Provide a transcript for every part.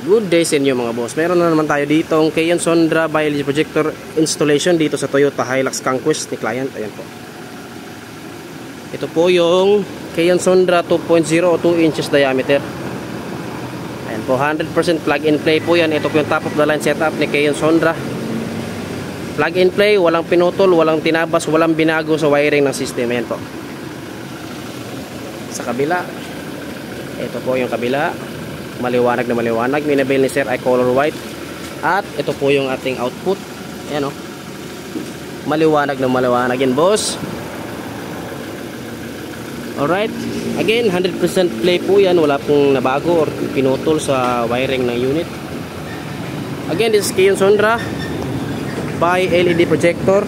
Good day sa inyo mga boss. Meron na naman tayo dito ang Keyon Sondra Biology Projector installation dito sa Toyota Hilux Conquest ni client. Ayan po. Ito po yung Keyon Sondra 2.0 o 2 inches diameter. Ayan po, 100% plug and play po yan. Ito po yung top of the line setup ni Keyon Sondra. Plug and play, walang pinutol, walang tinabas, walang binago sa wiring ng system. Ayan po. Sa kabila, ito po yung kabila. Maliwanag na maliwanag. Minabil ni sir ay color white. At ito po yung ating output. Ayan o. Maliwanag na maliwanag yan boss. Alright. Again, 100% play po yan. Wala pong nabago or pinutol sa wiring ng unit. Again, this is Keyon Sondra by LED projector.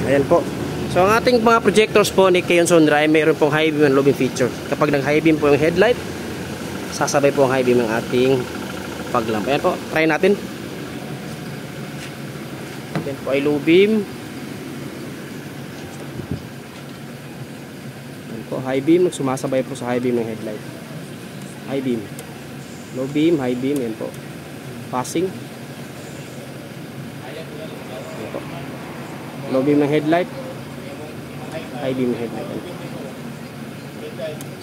Ayan po. So ang ating mga projectors po ni Keyon Sondra ay mayroon pong high beam and low beam feature. Kapag nag high beam po yung headlight, sasabay po ang high beam ng ating paglamp. Ayan po, try natin. Ayan po ay low beam. Ayan po, high beam, sumasabay po sa high beam ng headlight. High beam, low beam, high beam. Ayan po, passing. Ayan po, low beam ng headlight, high beam headlight.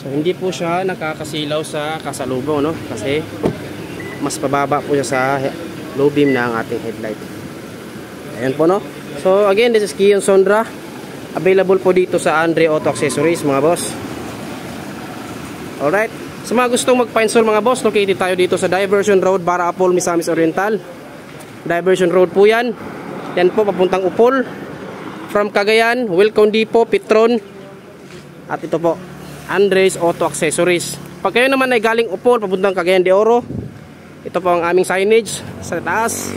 So hindi po siya nakakasilaw sa kasalubong, no? Kasi mas pababa po siya sa low beam ng ating headlight. Ayan po, no? So again, this is Keyon Sondra. Available po dito sa Andre Auto Accessories mga boss. Alright. Sa mga gustong magpa-install mga boss, located tayo dito sa Diversion Road, Barapol, Misamis Oriental. Diversion Road po yan. Yan po papuntang Upol. From Cagayan, Wilcon Depot, Petron. At ito po, Andres Auto Accessories. Pag kayo naman ay galing Upol, papuntang Cagayan de Oro, ito po ang aming signage sa taas.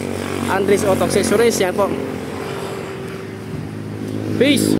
Andres Auto Accessories, yan po. Peace!